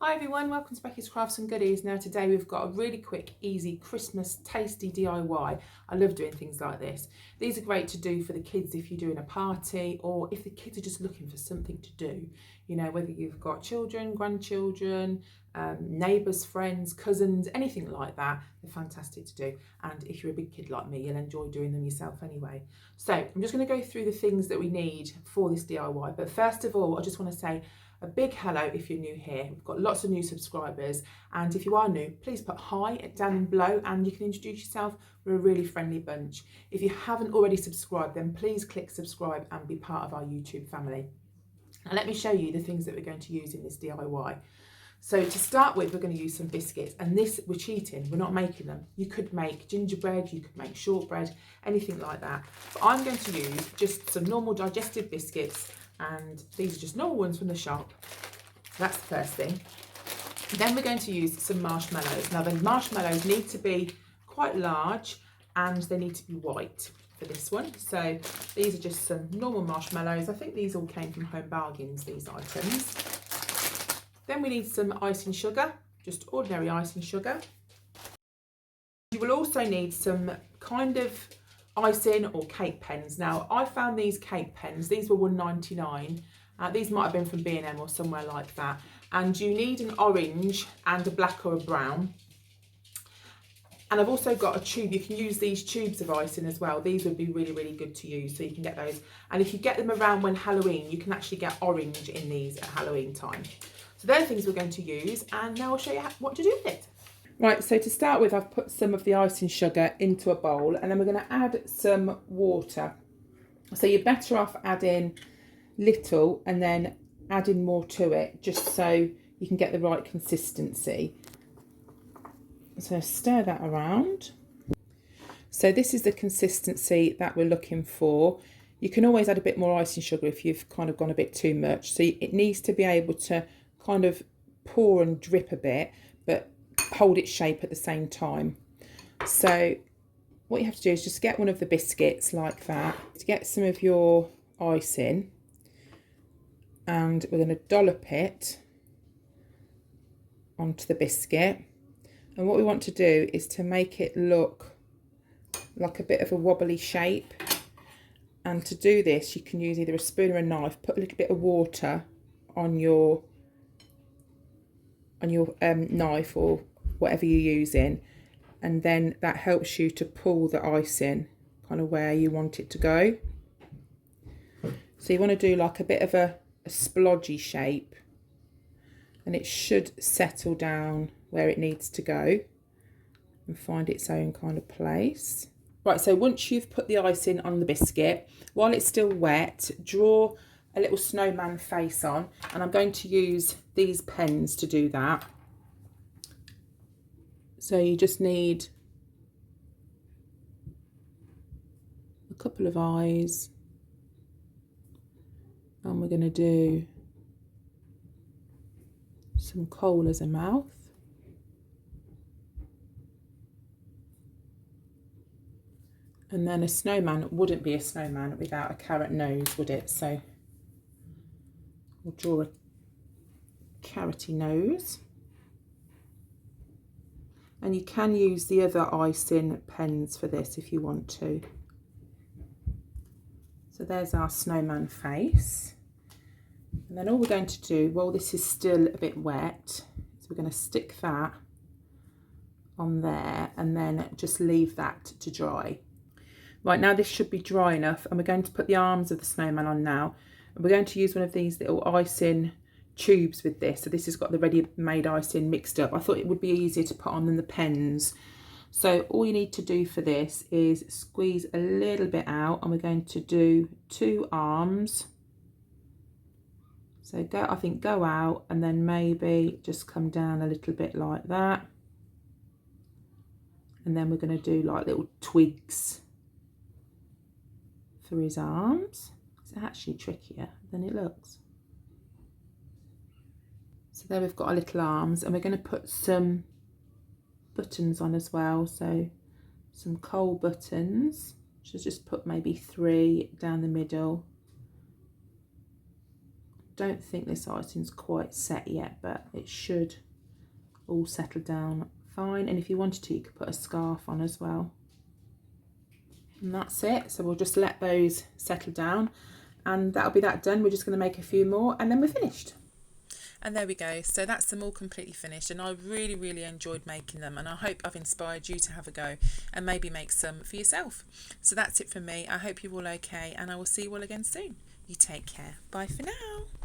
Hi everyone, welcome to Becky's Crafts and Goodies. Now today we've got a really quick, easy, Christmas tasty DIY. I love doing things like this. These are great to do for the kids if you're doing a party or if the kids are just looking for something to do. You know, whether you've got children, grandchildren, neighbours, friends, cousins, anything like that, they're fantastic to do. And if you're a big kid like me, you'll enjoy doing them yourself anyway. So I'm just going to go through the things that we need for this DIY. But first of all, I just want to say a big hello if you're new here. We've got lots of new subscribers, and if you are new, please put hi down below and you can introduce yourself. We're a really friendly bunch. If you haven't already subscribed, then please click subscribe and be part of our YouTube family. Now let me show you the things that we're going to use in this DIY. So to start with, we're going to use some biscuits, and this, we're cheating, we're not making them. You could make gingerbread, you could make shortbread, anything like that. But I'm going to use just some normal digestive biscuits, and these are just normal ones from the shop. So that's the first thing. Then we're going to use some marshmallows. Now the marshmallows need to be quite large and they need to be white for this one. So these are just some normal marshmallows. I think these all came from Home Bargains, these items. Then we need some icing sugar, just ordinary icing sugar. You will also need some kind of icing or cake pens. Now I found these cake pens, these were £1.99. These might have been from B&M or somewhere like that. And you need an orange and a black or a brown. And I've also got a tube. You can use these tubes of icing as well. These would be really, really good to use, so you can get those. And if you get them around when Halloween, you can actually get orange in these at Halloween time. So they're things we're going to use, and now I'll show you what to do with it. Right, so to start with, I've put some of the icing sugar into a bowl, and then we're going to add some water. So you're better off adding little and then adding more to it, just so you can get the right consistency. So stir that around. So this is the consistency that we're looking for. You can always add a bit more icing sugar if you've kind of gone a bit too much. So it needs to be able to kind of pour and drip a bit, but hold its shape at the same time. So what you have to do is just get one of the biscuits like that, to get some of your icing, and we're going to dollop it onto the biscuit. And what we want to do is to make it look like a bit of a wobbly shape. And to do this, you can use either a spoon or a knife. Put a little bit of water on your knife or whatever you're using, and then that helps you to pull the icing kind of where you want it to go. So you want to do like a bit of a splodgy shape, and it should settle down where it needs to go and find its own kind of place. Right, so once you've put the icing on the biscuit, while it's still wet, draw a little snowman face on, and I'm going to use these pens to do that. So you just need a couple of eyes, and we're going to do some coal as a mouth. And then a snowman wouldn't be a snowman without a carrot nose, would it? So we'll draw a carroty nose. And you can use the other icing pens for this if you want to. So there's our snowman face. And then all we're going to do, while this is still a bit wet, is we're going to stick that on there and then just leave that to dry. Right, now this should be dry enough, and we're going to put the arms of the snowman on now. And we're going to use one of these little icing tubes with this. So this has got the ready-made icing mixed up. I thought it would be easier to put on than the pens. So all you need to do for this is squeeze a little bit out, and we're going to do 2 arms. So I think go out and then maybe just come down a little bit like that. And then we're going to do like little twigs for his arms. It's actually trickier than it looks. So there we've got our little arms, and we're going to put some buttons on as well. So some coal buttons. Should just put maybe 3 down the middle. don't think this icing's quite set yet, but it should all settle down fine. And if you wanted to, you could put a scarf on as well. And that's it. So we'll just let those settle down, and that'll be that done. We're just going to make a few more and then we're finished. And there we go. So that's them all completely finished, and I really enjoyed making them, and I hope I've inspired you to have a go and maybe make some for yourself. So that's it from me. I hope you're all okay, and I will see you all again soon. You take care. Bye for now.